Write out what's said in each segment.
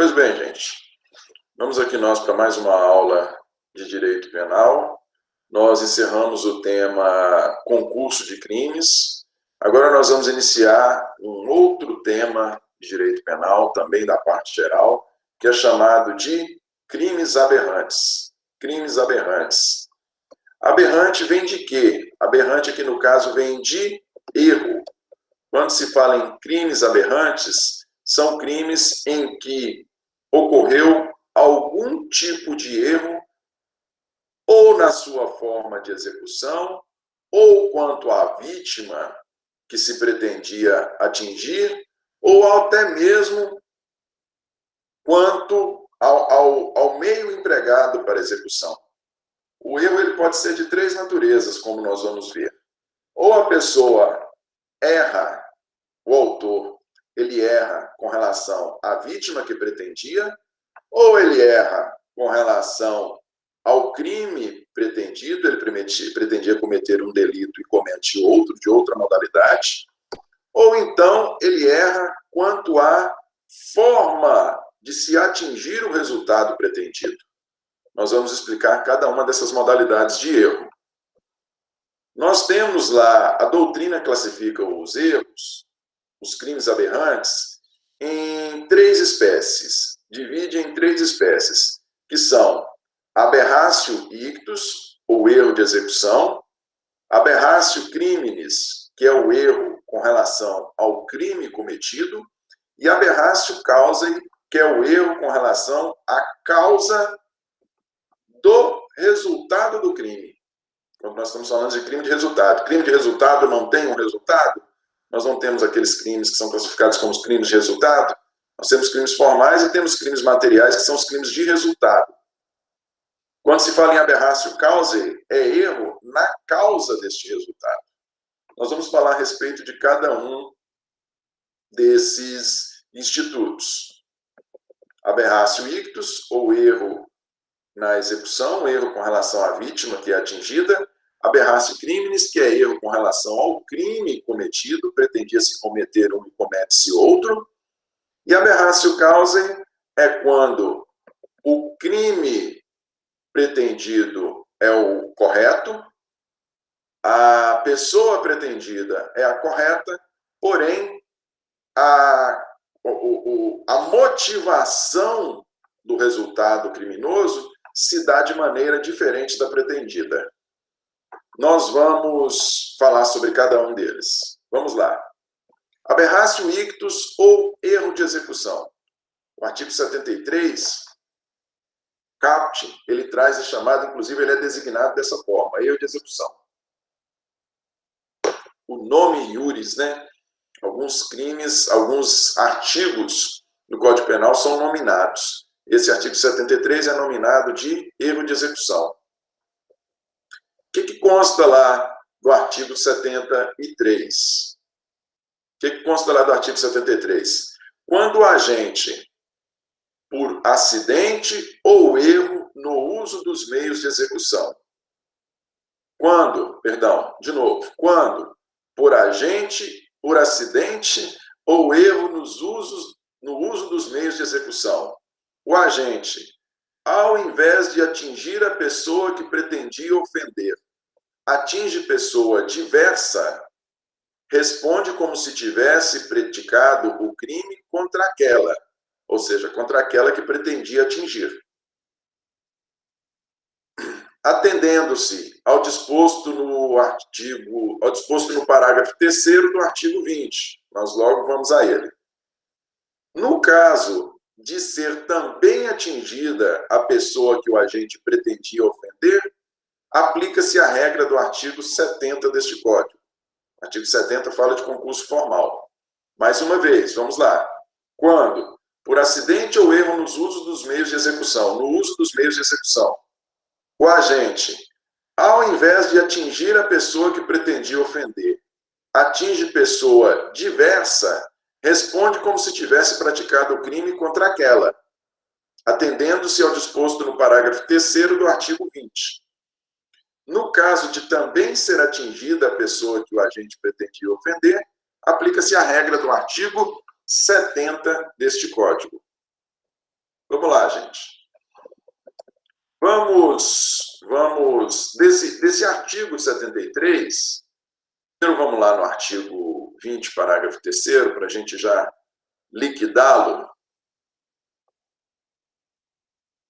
Pois bem, gente, vamos aqui nós para mais uma aula de Direito Penal. Nós encerramos o tema concurso de crimes. Agora nós vamos iniciar um outro tema de Direito Penal, também da parte geral, que é chamado de crimes aberrantes. Crimes aberrantes. Aberrante vem de quê? Aberrante aqui no caso vem de erro. Quando se fala em crimes aberrantes, são crimes em que ocorreu algum tipo de erro, ou na sua forma de execução, ou quanto à vítima que se pretendia atingir, ou até mesmo quanto ao meio empregado para execução. O erro ele pode ser de três naturezas, como nós vamos ver. Ou a pessoa erra, o autor, ele erra com relação à vítima que pretendia, ou ele erra com relação ao crime pretendido, ele pretendia cometer um delito e comete outro, de outra modalidade, ou então ele erra quanto à forma de se atingir o resultado pretendido. Nós vamos explicar cada uma dessas modalidades de erro. Nós temos lá, a doutrina classifica os erros, os crimes aberrantes, em três espécies. Divide em três espécies, que são aberratio ictus, ou erro de execução, aberratio criminis, que é o erro com relação ao crime cometido, e aberratio causae, que é o erro com relação à causa do resultado do crime. Quando nós estamos falando de crime de resultado. Crime de resultado não tem um resultado? Nós não temos aqueles crimes que são classificados como os crimes de resultado. Nós temos crimes formais e temos crimes materiais, que são os crimes de resultado. Quando se fala em aberratio causae, é erro na causa deste resultado. Nós vamos falar a respeito de cada um desses institutos. Aberratio ictus, ou erro na execução, erro com relação à vítima que é atingida. Aberratio criminis, que é erro com relação ao crime cometido, pretendia-se cometer um e comete-se outro. E aberratio causae é quando o crime pretendido é o correto, a pessoa pretendida é a correta, porém a motivação do resultado criminoso se dá de maneira diferente da pretendida. Nós vamos falar sobre cada um deles. Vamos lá. Aberratio ictus, ou erro de execução. O artigo 73, caput, ele traz a chamada, inclusive ele é designado dessa forma, erro de execução. O nome iuris, né? Alguns crimes, alguns artigos do Código Penal são nominados. Esse artigo 73 é nominado de erro de execução. O que consta lá do artigo 73? O que consta lá do artigo 73? Quando o agente, por acidente ou erro no uso dos meios de execução. Quando por agente, por acidente ou erro no uso dos meios de execução, o agente, ao invés de atingir a pessoa que pretendia ofender, atinge pessoa diversa, responde como se tivesse praticado o crime contra aquela, ou seja, contra aquela que pretendia atingir. Atendendo-se ao disposto no parágrafo 3º do artigo 20. Nós logo vamos a ele. No caso de ser também atingida a pessoa que o agente pretendia ofender, aplica-se a regra do artigo 70 deste Código. O artigo 70 fala de concurso formal. Mais uma vez, vamos lá. Quando, por acidente ou erro nos usos dos meios de execução, no uso dos meios de execução, o agente, ao invés de atingir a pessoa que pretendia ofender, atinge pessoa diversa, responde como se tivesse praticado o crime contra aquela, atendendo-se ao disposto no parágrafo 3º do artigo 20. No caso de também ser atingida a pessoa que o agente pretendia ofender, aplica-se a regra do artigo 70 deste Código. Vamos lá, gente. Vamos desse artigo 73, primeiro vamos lá no artigo 20, parágrafo 3º, para a gente já liquidá-lo.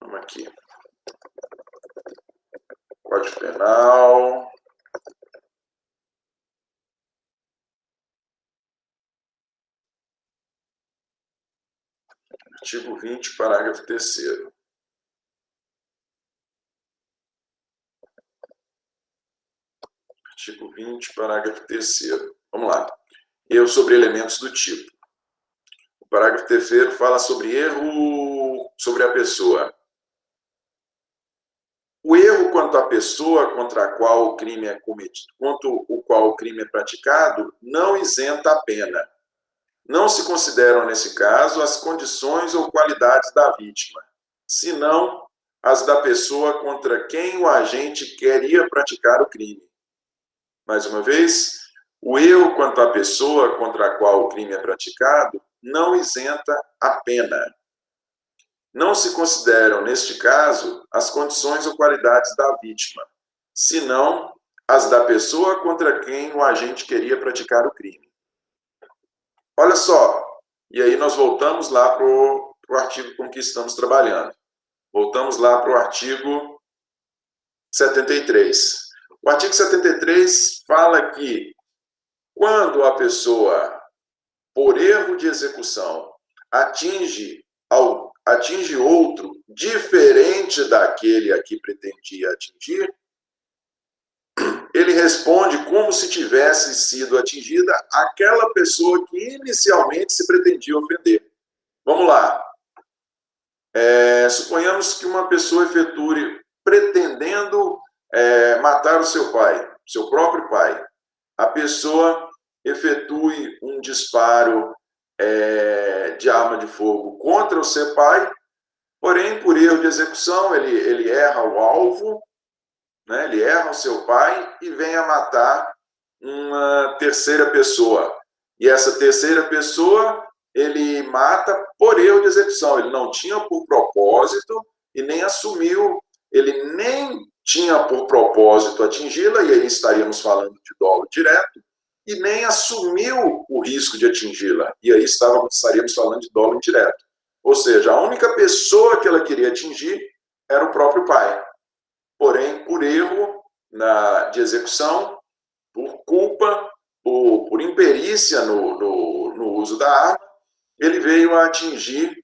Vamos aqui. Código Penal. Artigo 20, parágrafo 3º. Artigo 20, parágrafo 3º. Vamos lá. Erro sobre elementos do tipo. O parágrafo 3º fala sobre erro sobre a pessoa. O erro quanto à pessoa contra a qual o crime é cometido, quanto o qual o crime é praticado, não isenta a pena. Não se consideram, nesse caso, as condições ou qualidades da vítima, senão as da pessoa contra quem o agente queria praticar o crime. Mais uma vez, o erro quanto à pessoa contra a qual o crime é praticado não isenta a pena. Não se consideram, neste caso, as condições ou qualidades da vítima, senão as da pessoa contra quem o agente queria praticar o crime. Olha só, e aí nós voltamos lá para o artigo com que estamos trabalhando. Voltamos lá para o artigo 73. O artigo 73 fala que quando a pessoa, por erro de execução, atinge outro diferente daquele a que pretendia atingir, ele responde como se tivesse sido atingida aquela pessoa que inicialmente se pretendia ofender. Vamos lá. Suponhamos que uma pessoa efetue pretendendo matar o seu pai, seu próprio pai. A pessoa efetue um disparo de arma de fogo contra o seu pai, porém, por erro de execução, ele erra o alvo, né? Ele erra o seu pai e vem a matar uma terceira pessoa. E essa terceira pessoa, ele mata por erro de execução. Ele não tinha por propósito e nem assumiu, ele nem tinha por propósito atingi-la, e aí estaríamos falando de dolo direto, e nem assumiu o risco de atingi-la, e aí estaríamos falando de dolo indireto. Ou seja, a única pessoa que ela queria atingir era o próprio pai. Porém, por erro de execução, por culpa, por imperícia no uso da arma, ele veio a atingir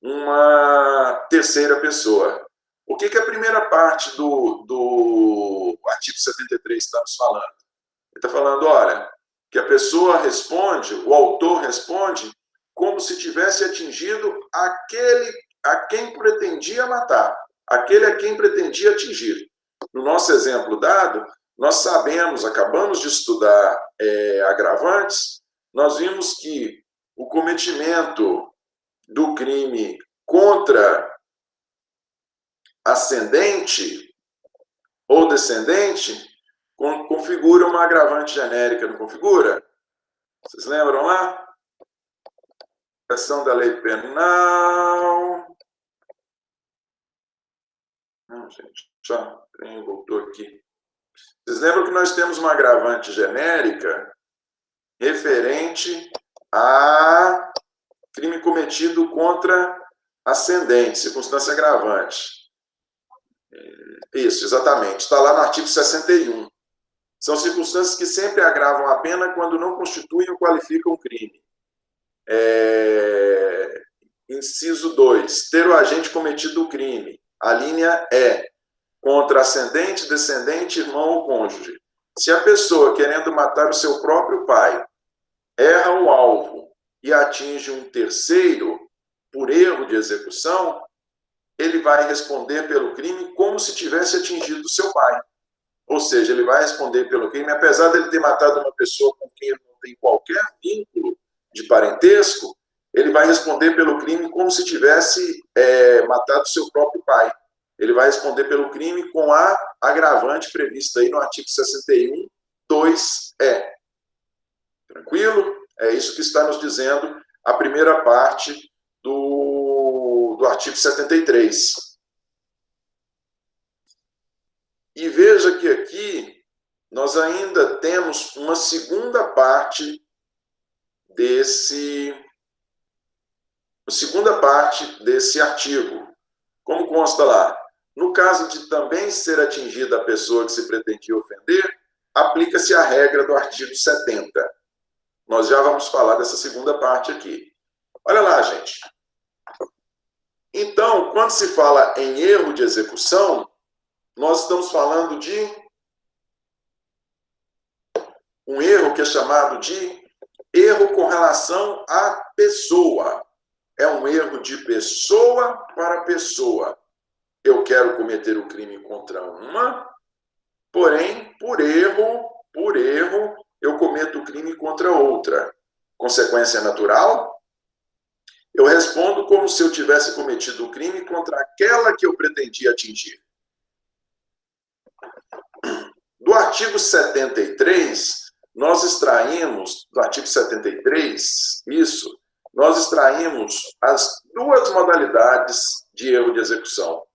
uma terceira pessoa. O que a primeira parte do artigo 73 está nos falando? Ele está falando, olha, que a pessoa responde, o autor responde, como se tivesse atingido aquele a quem pretendia matar, aquele a quem pretendia atingir. No nosso exemplo dado, nós sabemos, acabamos de estudar agravantes, nós vimos que o cometimento do crime contra ascendente ou descendente configura uma agravante genérica, não configura? Vocês lembram lá? Seção da lei penal. Não, gente, já voltou aqui. Vocês lembram que nós temos uma agravante genérica referente a crime cometido contra ascendente, circunstância agravante. Isso, exatamente. Está lá no artigo 61. São circunstâncias que sempre agravam a pena quando não constituem ou qualificam o crime. Inciso 2. Ter o agente cometido o crime. A linha é contra ascendente, descendente, irmão ou cônjuge. Se a pessoa, querendo matar o seu próprio pai, erra o alvo e atinge um terceiro por erro de execução, ele vai responder pelo crime como se tivesse atingido o seu pai. Ou seja, ele vai responder pelo crime, apesar de ele ter matado uma pessoa com quem ele não tem qualquer vínculo de parentesco, ele vai responder pelo crime como se tivesse matado seu próprio pai. Ele vai responder pelo crime com a agravante prevista aí no artigo 61, 2E. Tranquilo? É isso que está nos dizendo a primeira parte do do artigo 73. E veja que aqui nós ainda temos uma segunda parte desse artigo. Como consta lá? No caso de também ser atingida a pessoa que se pretendia ofender, aplica-se a regra do artigo 70. Nós já vamos falar dessa segunda parte aqui. Olha lá, gente. Então, quando se fala em erro de execução, nós estamos falando de um erro que é chamado de erro com relação à pessoa. É um erro de pessoa para pessoa. Eu quero cometer o crime contra uma, porém, por erro, eu cometo o crime contra outra. Consequência natural? Eu respondo como se eu tivesse cometido o crime contra aquela que eu pretendia atingir. Do artigo 73, nós extraímos, do artigo 73, nós extraímos as duas modalidades de erro de execução.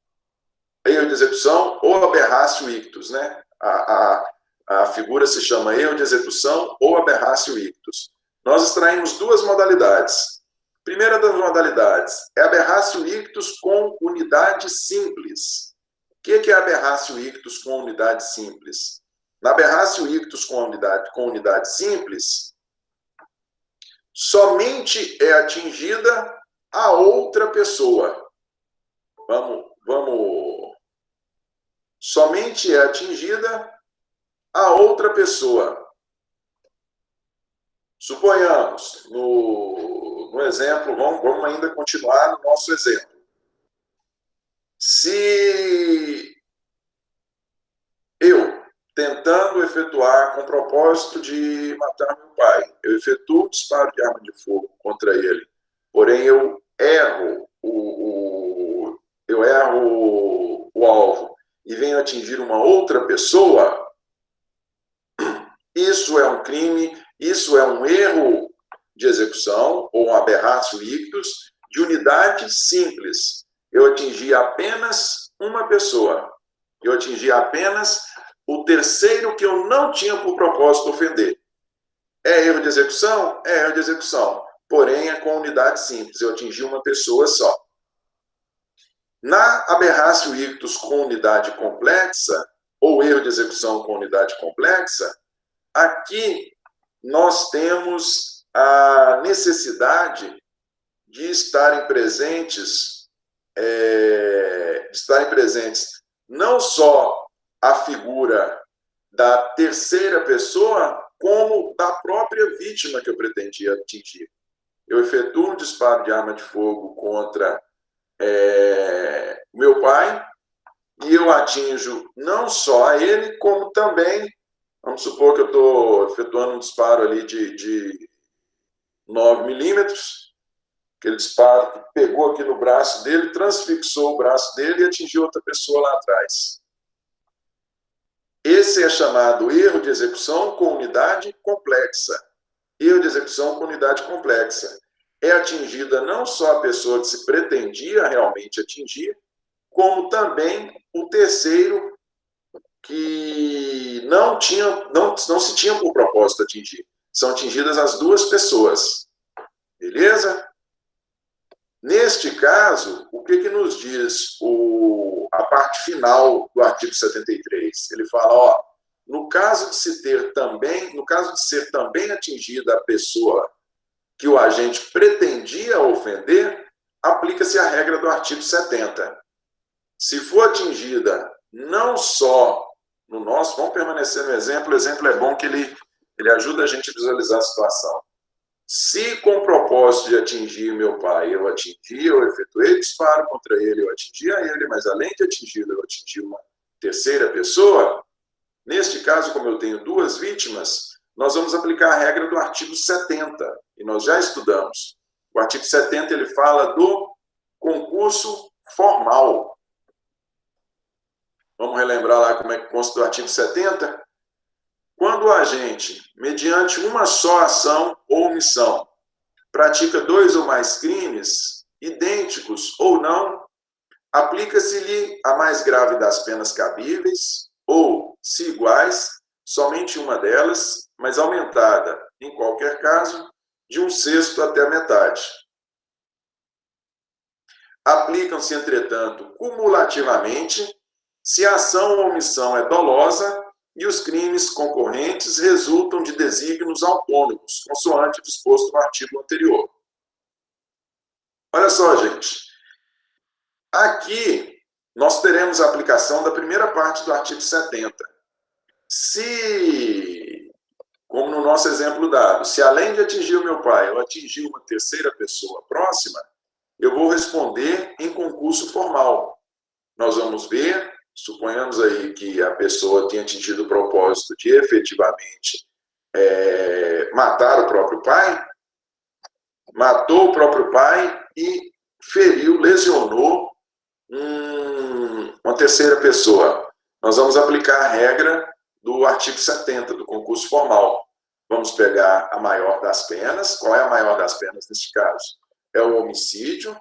Erro de execução ou aberratio ictus, né? A figura se chama erro de execução ou aberratio ictus. Nós extraímos duas modalidades. Primeira das modalidades é aberratio ictus com unidade simples. O que é aberratio ictus com unidade simples? Na aberratio ictus com unidade simples, somente é atingida a outra pessoa. Somente é atingida a outra pessoa. Suponhamos, no exemplo, vamos ainda continuar no nosso exemplo. Se eu, tentando efetuar com o propósito de matar meu pai, eu efetuo o disparo de arma de fogo contra ele, porém eu erro o alvo e venho atingir uma outra pessoa, isso é um crime, isso é um erro de execução, ou um aberratio ictus, de unidade simples. Eu atingi apenas uma pessoa. Eu atingi apenas o terceiro que eu não tinha por propósito ofender. É erro de execução? É erro de execução. Porém, é com unidade simples. Eu atingi uma pessoa só. Na aberratio ictus com unidade complexa, ou erro de execução com unidade complexa, aqui nós temos a necessidade de estarem presentes não só a figura da terceira pessoa, como da própria vítima que eu pretendia atingir. Eu efetuo um disparo de arma de fogo contra meu pai e eu atinjo não só a ele, como também, vamos supor que eu estou efetuando um disparo ali de 9 milímetros, aquele disparo que pegou aqui no braço dele, transfixou o braço dele e atingiu outra pessoa lá atrás. Esse é chamado erro de execução com unidade complexa. Erro de execução com unidade complexa. É atingida não só a pessoa que se pretendia realmente atingir, como também o terceiro que não se tinha por propósito atingir. São atingidas as duas pessoas. Beleza? Neste caso, o que nos diz a parte final do artigo 73? Ele fala, no caso de ser também atingida a pessoa que o agente pretendia ofender, aplica-se a regra do artigo 70. Se for atingida não só no nosso, vamos permanecer no exemplo, o exemplo é bom que ele ajuda a gente a visualizar a situação. Se com o propósito de atingir meu pai eu efetuei disparo contra ele, eu atingi a ele, mas além de atingi-lo, eu atingi uma terceira pessoa, neste caso, como eu tenho duas vítimas, nós vamos aplicar a regra do artigo 70, e nós já estudamos. O artigo 70, ele fala do concurso formal. Vamos relembrar lá como é que consta do artigo 70? Quando o agente, mediante uma só ação ou omissão, pratica dois ou mais crimes, idênticos ou não, aplica-se-lhe a mais grave das penas cabíveis, ou, se iguais, somente uma delas, mas aumentada, em qualquer caso, de 1/6 até a metade. Aplicam-se, entretanto, cumulativamente, se a ação ou omissão é dolosa e os crimes concorrentes resultam de desígnios autônomos, consoante o disposto no artigo anterior. Olha só, gente. Aqui, nós teremos a aplicação da primeira parte do artigo 70. Se, como no nosso exemplo dado, se além de atingir o meu pai, eu atingir uma terceira pessoa próxima, eu vou responder em concurso formal. Nós vamos ver, suponhamos aí que a pessoa tenha atingido o propósito de efetivamente matar o próprio pai, matou o próprio pai e feriu, lesionou uma terceira pessoa. Nós vamos aplicar a regra do artigo 70 do concurso formal. Vamos pegar a maior das penas. Qual é a maior das penas neste caso? É o homicídio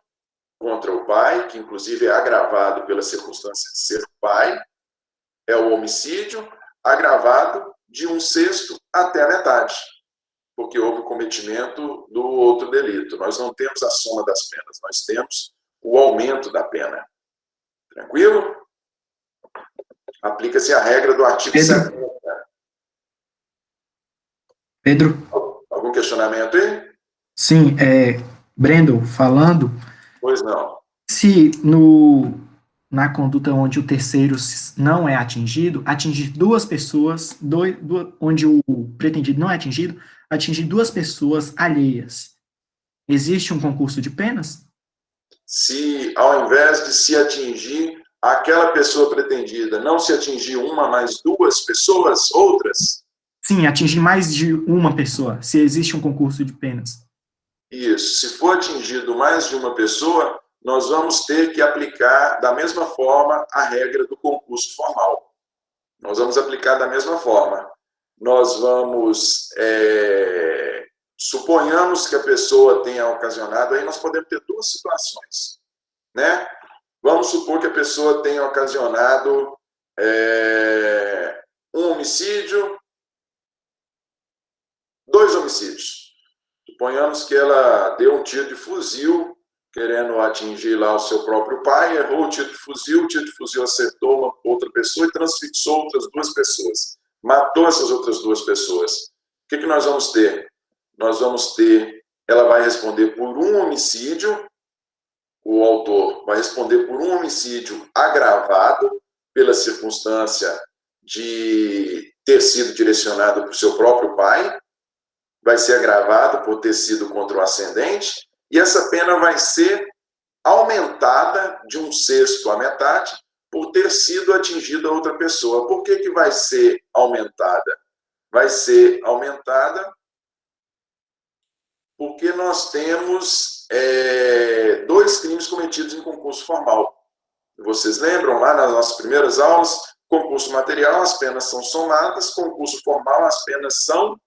contra o pai, que inclusive é agravado pela circunstância de ser pai. É o homicídio agravado de 1/6 até a metade, porque houve o cometimento do outro delito. Nós não temos a soma das penas, nós temos o aumento da pena. Tranquilo? Aplica-se a regra do artigo 70. Pedro? Algum questionamento aí? Sim, Brendo, falando, Pois não. se na conduta onde o terceiro não é atingido, atingir duas pessoas, onde o pretendido não é atingido, atingir duas pessoas alheias. Existe um concurso de penas? Se, ao invés de se atingir aquela pessoa pretendida, não se atingir uma, mas duas pessoas, outras? Sim, atingir mais de uma pessoa, se existe um concurso de penas. Isso. Se for atingido mais de uma pessoa, nós vamos ter que aplicar da mesma forma a regra do concurso formal. Nós vamos aplicar da mesma forma. Nós vamos... suponhamos que a pessoa tenha ocasionado, aí nós podemos ter duas situações, né? Vamos supor que a pessoa tenha ocasionado um homicídio, 2 homicídios. Suponhamos que ela deu um tiro de fuzil, querendo atingir lá o seu próprio pai, errou o tiro de fuzil acertou uma outra pessoa e transfixou outras 2 pessoas. Matou essas outras 2 pessoas. O que nós vamos ter? Nós vamos ter, ela vai responder por um homicídio, o autor vai responder por um homicídio agravado pela circunstância de ter sido direcionado para o seu próprio pai, vai ser agravado por ter sido contra o ascendente, e essa pena vai ser aumentada de 1/6 à metade por ter sido atingida outra pessoa. Por que vai ser aumentada? Vai ser aumentada porque nós temos 2 crimes cometidos em concurso formal. Vocês lembram lá nas nossas primeiras aulas? Concurso material, as penas são somadas, concurso formal, as penas são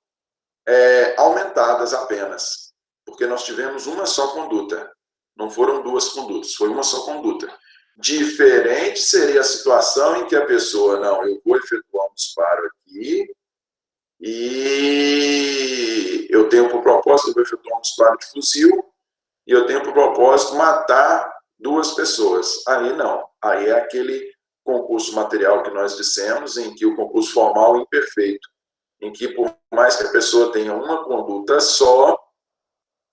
aumentadas apenas, porque nós tivemos uma só conduta, não foram 2 condutas, foi uma só conduta. Diferente seria a situação em que a pessoa, não, eu vou efetuar um disparo aqui, e eu tenho por propósito, eu vou efetuar um disparo de fuzil, e eu tenho por propósito matar 2 pessoas. Aí não, aí é aquele concurso material que nós dissemos, em que o concurso formal é imperfeito, em que por mais que a pessoa tenha uma conduta só,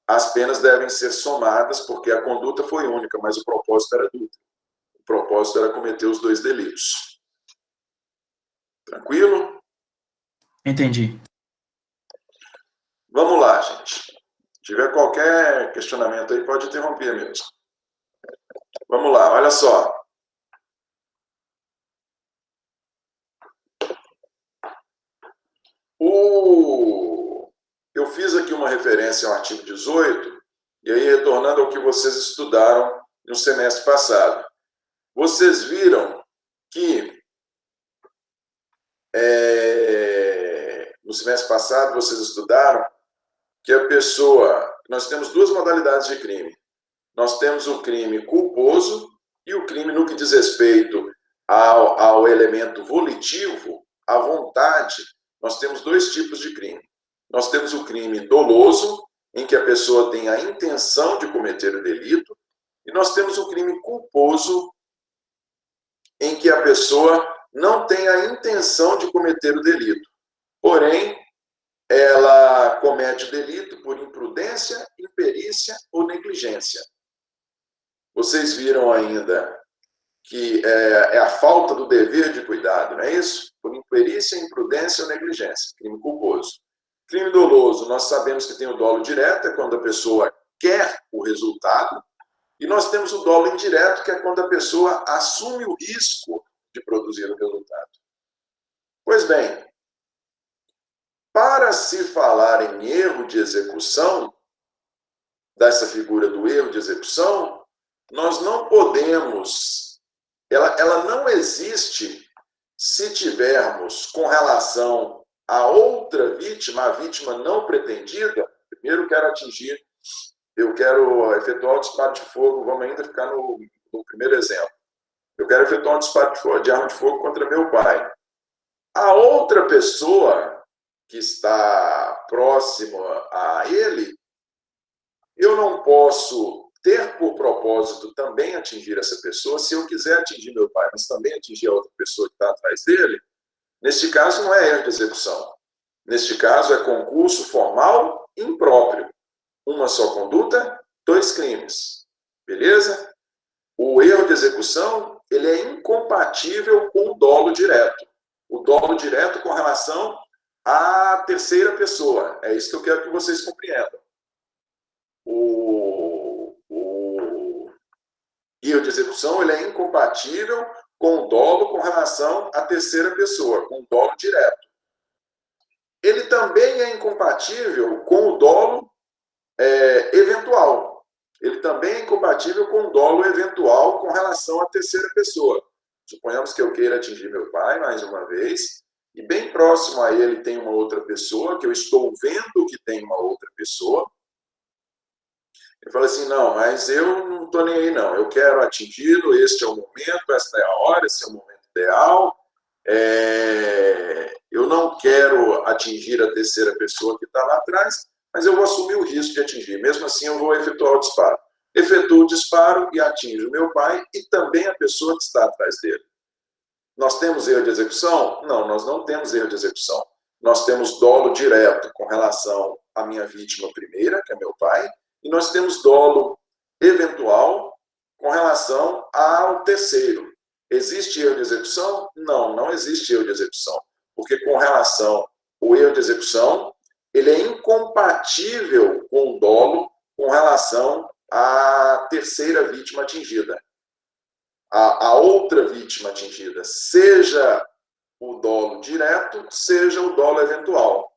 as penas devem ser somadas, porque a conduta foi única, mas o propósito era duplo. O propósito era cometer os 2 delitos. Tranquilo? Entendi. Vamos lá, gente. Se tiver qualquer questionamento aí, pode interromper mesmo. Vamos lá, olha só. Eu fiz aqui uma referência ao artigo 18, e aí retornando ao que vocês estudaram no semestre passado. Vocês viram que no semestre passado vocês estudaram que a pessoa... Nós temos 2 modalidades de crime. nós temos o crime culposo e o crime no que diz respeito ao elemento volitivo, à vontade. Nós temos dois tipos de crime. Nós temos o crime doloso, em que a pessoa tem a intenção de cometer o delito, e nós temos o crime culposo, em que a pessoa não tem a intenção de cometer o delito. Porém, ela comete o delito por imprudência, imperícia ou negligência. Vocês viram ainda que é a falta do dever de cuidado, não é isso? Por imperícia, imprudência ou negligência, crime culposo. Crime doloso, nós sabemos que tem o dolo direto, é quando a pessoa quer o resultado, e nós temos o dolo indireto, que é quando a pessoa assume o risco de produzir o resultado. Pois bem, para se falar em erro de execução, dessa figura do erro de execução, nós não podemos, ela não existe se tivermos com relação a outra vítima, a vítima não pretendida. Primeiro eu quero efetuar o disparo de fogo, vamos ainda ficar no primeiro exemplo. Eu quero efetuar um disparo de arma de fogo contra meu pai. A outra pessoa que está próxima a ele, eu não posso ter por propósito também atingir essa pessoa. Se eu quiser atingir meu pai, mas também atingir a outra pessoa que está atrás dele, neste caso não é erro de execução. Neste caso é concurso formal impróprio. Uma só conduta, dois crimes. Beleza? O erro de execução, ele é incompatível com o dolo direto. O dolo direto com relação à terceira pessoa. É isso que eu quero que vocês compreendam. O erro de execução, ele é incompatível com o dolo com relação à terceira pessoa, com o dolo direto. Ele também é incompatível com o dolo eventual. Ele também é incompatível com o dolo eventual com relação à terceira pessoa. Suponhamos que eu queira atingir meu pai, mais uma vez, e bem próximo a ele tem uma outra pessoa, que eu estou vendo que tem uma outra pessoa. Ele fala assim, não, mas eu não estou nem aí, não. Eu quero atingi-lo, este é o momento, esta é a hora, esse é o momento ideal. Eu não quero atingir a terceira pessoa que está lá atrás, mas eu vou assumir o risco de atingir. Mesmo assim, eu vou efetuar o disparo. Efetuo o disparo e atinjo meu pai e também a pessoa que está atrás dele. Nós temos erro de execução? Não, nós não temos erro de execução. Nós temos dolo direto com relação à minha vítima primeira, que é meu pai, e nós temos dolo eventual com relação ao terceiro. Existe erro de execução? Não, não existe erro de execução. Porque com relação ao erro de execução, ele é incompatível com o dolo com relação à terceira vítima atingida. A outra vítima atingida, seja o dolo direto, seja o dolo eventual.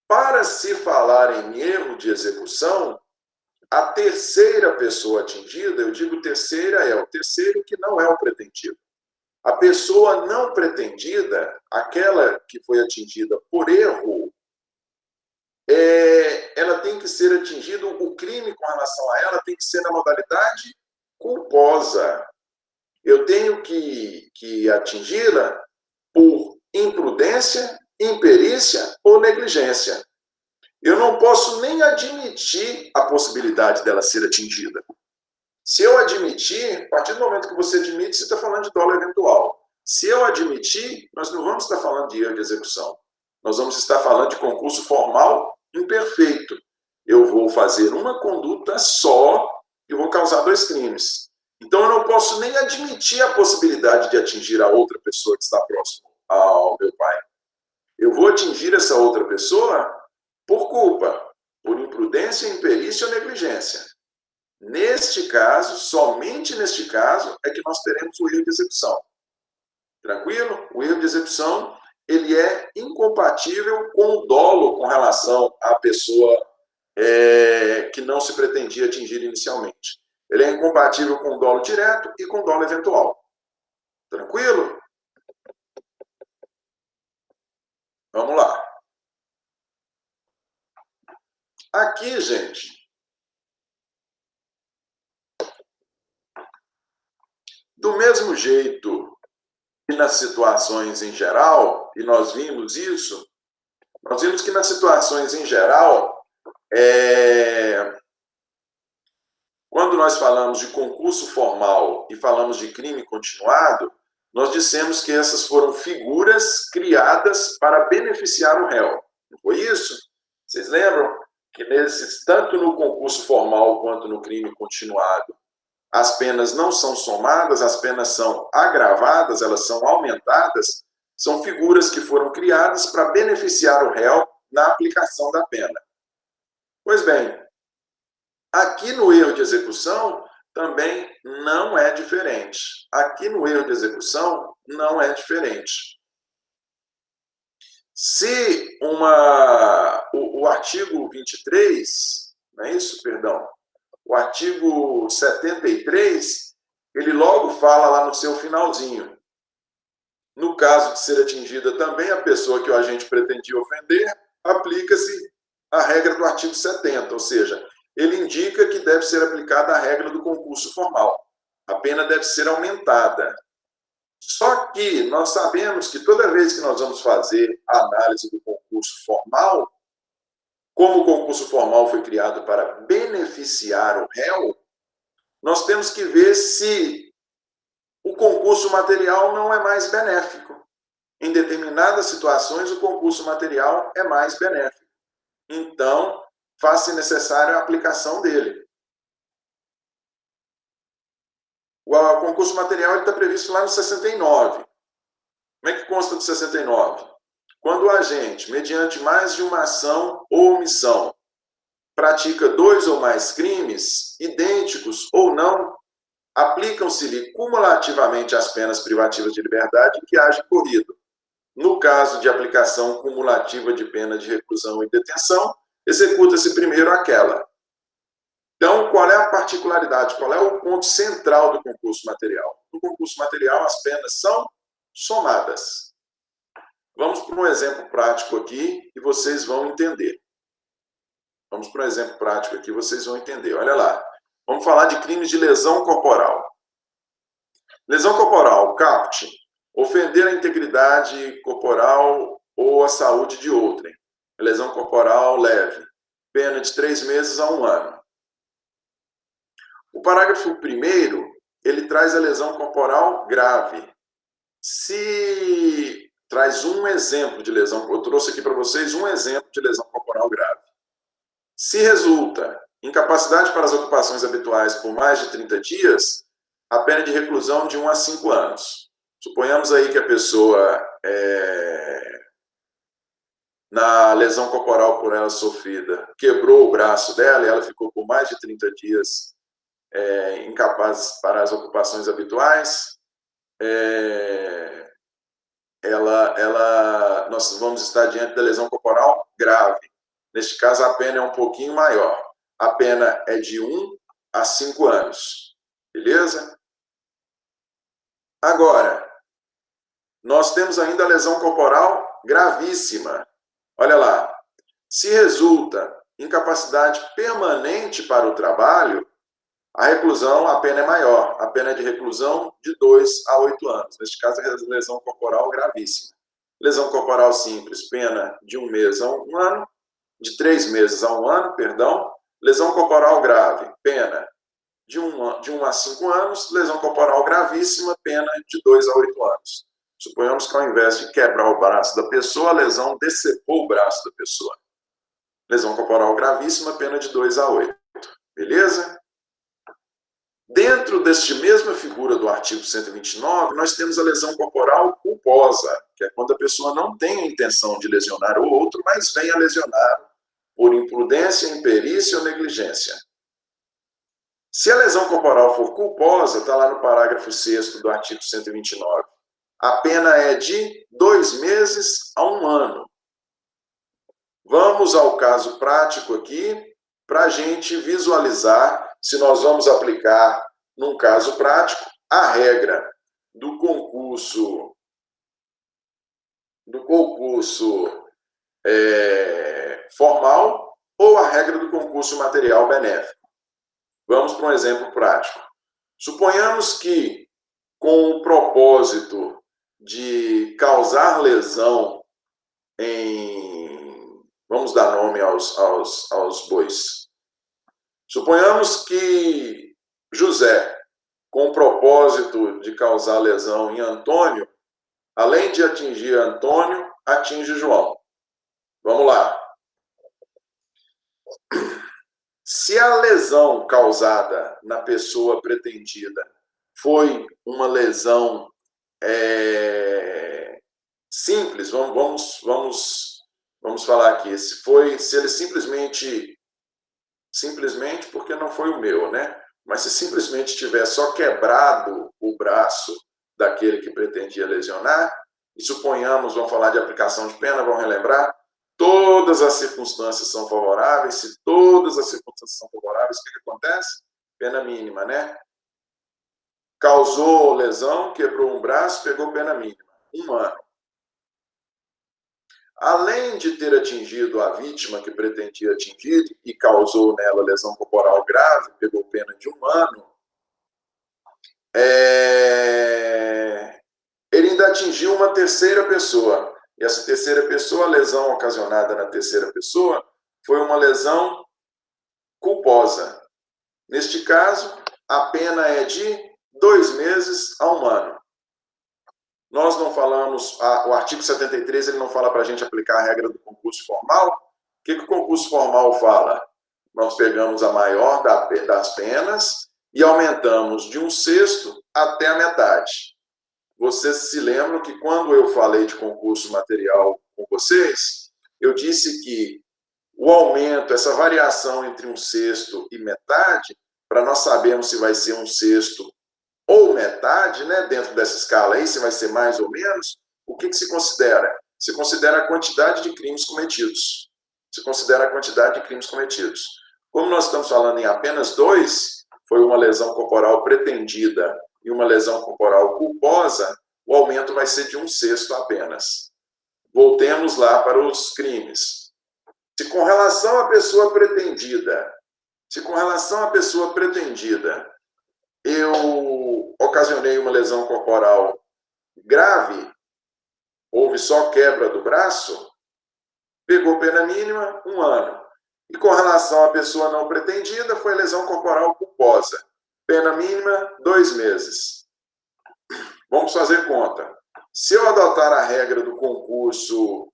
Para se falar em erro de execução, a terceira pessoa atingida, eu digo terceira, é o terceiro que não é o pretendido. A pessoa não pretendida, aquela que foi atingida por erro, ela tem que ser atingida, o crime com relação a ela tem que ser na modalidade culposa. Eu tenho que atingi-la por imprudência, imperícia ou negligência. Eu não posso nem admitir a possibilidade dela ser atingida. Se eu admitir, a partir do momento que você admite, você está falando de dolo eventual. Se eu admitir, nós não vamos estar falando de erro de execução. Nós vamos estar falando de concurso formal imperfeito. Eu vou fazer uma conduta só e vou causar dois crimes. Então, eu não posso nem admitir a possibilidade de atingir a outra pessoa que está próximo ao meu pai. Eu vou atingir essa outra pessoa por culpa, por imprudência, imperícia ou negligência. Neste caso, somente neste caso, é que nós teremos o erro de execução. Tranquilo? O erro de execução, ele é incompatível com o dolo com relação à pessoa que não se pretendia atingir inicialmente. Ele é incompatível com o dolo direto e com o dolo eventual. Tranquilo? Vamos lá. Aqui, gente, Do mesmo jeito que nas situações em geral, e nós vimos isso, nós vimos que nas situações em geral, quando nós falamos de concurso formal e falamos de crime continuado, nós dissemos que essas foram figuras criadas para beneficiar o réu. Não foi isso? Vocês lembram que tanto no concurso formal quanto no crime continuado, as penas não são somadas, as penas são agravadas, elas são aumentadas, são figuras que foram criadas para beneficiar o réu na aplicação da pena. Pois bem, aqui no erro de execução também não é diferente. Aqui no erro de execução não é diferente. Se o artigo 23, não é isso? Perdão. O artigo 73, ele logo fala lá no seu finalzinho. No caso de ser atingida também a pessoa que o agente pretendia ofender, aplica-se a regra do artigo 70, ou seja, ele indica que deve ser aplicada a regra do concurso formal. A pena deve ser aumentada. Só que nós sabemos que toda vez que nós vamos fazer a análise do concurso formal, como o concurso formal foi criado para beneficiar o réu, nós temos que ver se o concurso material não é mais benéfico. Em determinadas situações, o concurso material é mais benéfico. Então, faz-se necessária a aplicação dele. O concurso material está previsto lá no 69. Como é que consta do 69? Quando o agente, mediante mais de uma ação ou omissão, pratica 2 ou mais crimes, idênticos ou não, aplicam-se-lhe cumulativamente as penas privativas de liberdade que haja incorrido. No caso de aplicação cumulativa de pena de reclusão e detenção, executa-se primeiro aquela. Então, qual é a particularidade? Qual é o ponto central do concurso material? No concurso material, as penas são somadas. Vamos para um exemplo prático aqui e vocês vão entender. Vamos para um exemplo prático aqui, vocês vão entender. Olha lá. Vamos falar de crimes de lesão corporal. Lesão corporal, caput, ofender a integridade corporal ou a saúde de outrem. Lesão corporal leve, pena de 3 meses a 1 ano. O parágrafo 1º, ele traz a lesão corporal grave. Se traz um exemplo de lesão, eu trouxe aqui para vocês um exemplo de lesão corporal grave. Se resulta incapacidade para as ocupações habituais por mais de 30 dias, a pena de reclusão de 1 a 5 anos. Suponhamos aí que a pessoa, na lesão corporal por ela sofrida, quebrou o braço dela e ela ficou por mais de 30 dias incapaz para as ocupações habituais, nós vamos estar diante da lesão corporal grave. Neste caso, a pena é um pouquinho maior. A pena é de 1 a 5 anos. Beleza? Agora, nós temos ainda a lesão corporal gravíssima. Olha lá. Se resulta incapacidade permanente para o trabalho, a reclusão, a pena é maior. A pena é de reclusão de 2 a 8 anos. Neste caso, é lesão corporal gravíssima. Lesão corporal simples, pena de 1 mês a 1 ano, de 3 meses a 1 ano, perdão. Lesão corporal grave, pena de 1 a 5 anos. Lesão corporal gravíssima, pena de 2 a 8 anos. Suponhamos que ao invés de quebrar o braço da pessoa, a lesão decepou o braço da pessoa. Lesão corporal gravíssima, pena de 2 a 8. Beleza? Dentro deste mesma figura do artigo 129, nós temos a lesão corporal culposa, que é quando a pessoa não tem a intenção de lesionar o outro, mas vem a lesionar por imprudência, imperícia ou negligência. Se a lesão corporal for culposa, está lá no parágrafo 6º do artigo 129, a pena é de 2 meses a 1 ano. Vamos ao caso prático aqui, para a gente visualizar se nós vamos aplicar, num caso prático, a regra do concurso formal ou a regra do concurso material benéfico. Vamos para um exemplo prático. Suponhamos que, com o propósito de causar lesão vamos dar nome aos bois. Suponhamos que José, com o propósito de causar lesão em Antônio, além de atingir Antônio, atinge João. Vamos lá. Se a lesão causada na pessoa pretendida foi uma lesão simples, vamos falar aqui, se ele simplesmente porque não foi o meu, né? Mas se simplesmente tiver só quebrado o braço daquele que pretendia lesionar, e suponhamos, vamos falar de aplicação de pena, vamos relembrar, todas as circunstâncias são favoráveis. Se todas as circunstâncias são favoráveis, o que acontece? Pena mínima, né? Causou lesão, quebrou um braço, pegou pena mínima, 1 ano. Além de ter atingido a vítima que pretendia atingir e causou nela lesão corporal grave, pegou pena de 1 ano, ele ainda atingiu uma terceira pessoa. E essa terceira pessoa, a lesão ocasionada na terceira pessoa, foi uma lesão culposa. Neste caso, a pena é de 2 meses a 1 ano. Nós não falamos, o artigo 73, ele não fala para a gente aplicar a regra do concurso formal. O que o concurso formal fala? Nós pegamos a maior das penas e aumentamos de 1/6 até a metade. Vocês se lembram que quando eu falei de concurso material com vocês, eu disse que o aumento, essa variação entre 1/6 e metade, para nós sabermos se vai ser 1/6 ou metade, né, dentro dessa escala aí, se vai ser mais ou menos, o que se considera? Se considera a quantidade de crimes cometidos. Se considera a quantidade de crimes cometidos. Como nós estamos falando em apenas 2, foi uma lesão corporal pretendida e uma lesão corporal culposa, o aumento vai ser de 1/6 apenas. Voltemos lá para os crimes. Se com relação à pessoa pretendida, eu ocasionei uma lesão corporal grave, houve só quebra do braço, pegou pena mínima, 1 ano. E com relação à pessoa não pretendida, foi lesão corporal culposa. Pena mínima, 2 meses. Vamos fazer conta. Se eu adotar a regra do concurso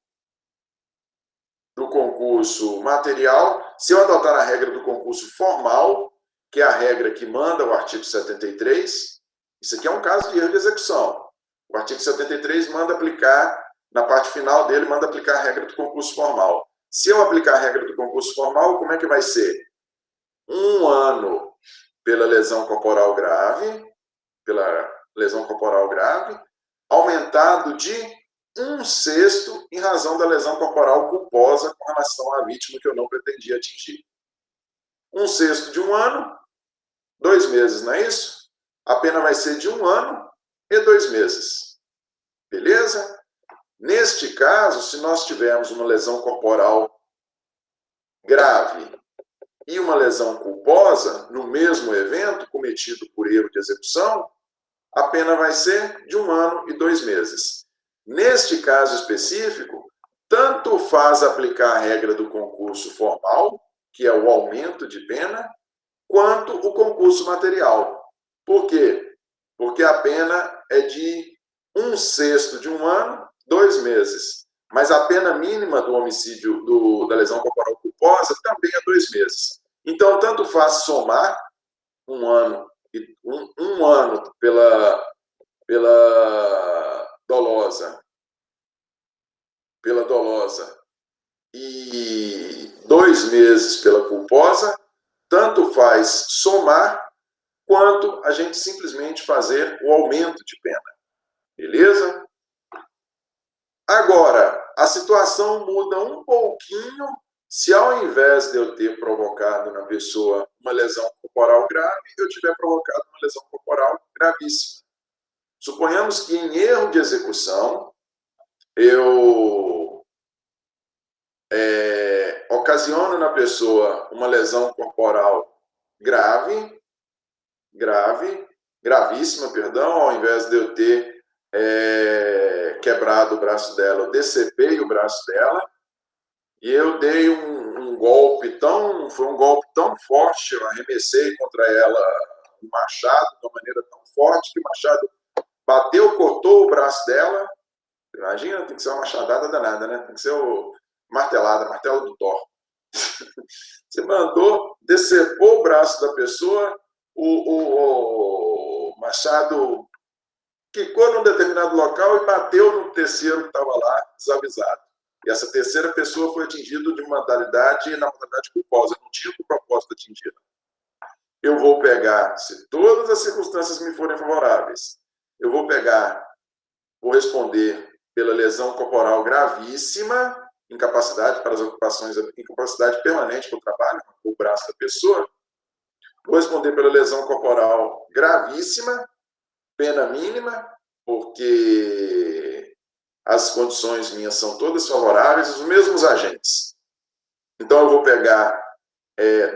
material, se eu adotar a regra do concurso formal, que é a regra que manda o artigo 73, isso aqui é um caso de erro de execução. O artigo 73 manda aplicar, na parte final dele, manda aplicar a regra do concurso formal. Se eu aplicar a regra do concurso formal, como é que vai ser? 1 ano pela lesão corporal grave, aumentado de 1/6 em razão da lesão corporal culposa com relação à vítima que eu não pretendia atingir. 1/6 de 1 ano, 2 meses, não é isso? A pena vai ser de 1 ano e 2 meses. Beleza? Neste caso, se nós tivermos uma lesão corporal grave e uma lesão culposa no mesmo evento cometido por erro de execução, a pena vai ser de 1 ano e 2 meses. Neste caso específico, tanto faz aplicar a regra do concurso formal, que é o aumento de pena, quanto o concurso material. Por quê? Porque a pena é de 1/6 de 1 ano, 2 meses. Mas a pena mínima do homicídio, da lesão corporal culposa, também é 2 meses. Então, tanto faz somar 1 ano, um ano pela dolosa e 2 meses pela culposa, tanto faz somar quanto a gente simplesmente fazer o aumento de pena. Beleza? Agora, a situação muda um pouquinho se ao invés de eu ter provocado na pessoa uma lesão corporal grave, eu tiver provocado uma lesão corporal gravíssima. Suponhamos que em erro de execução, eu ocasiono na pessoa uma lesão corporal grave, gravíssima, perdão, ao invés de eu ter quebrado o braço dela, eu decepei o braço dela, e eu dei um golpe foi um golpe tão forte, eu arremessei contra ela um machado de uma maneira tão forte que o machado bateu, cortou o braço dela. Imagina, tem que ser uma machadada danada, né? Tem que ser o martelo do Thor. Você mandou, decepou o braço da pessoa, o machado quicou num determinado local e bateu no terceiro que estava lá, desavisado. E essa terceira pessoa foi atingida de modalidade, na modalidade culposa. Não tinha o propósito atingida. Eu vou pegar, se todas as circunstâncias me forem favoráveis, eu vou responder pela lesão corporal gravíssima, incapacidade para as ocupações, incapacidade permanente para o trabalho, o braço da pessoa. Vou responder pela lesão corporal gravíssima, pena mínima, porque as condições minhas são todas favoráveis, os mesmos agentes. Então, eu vou pegar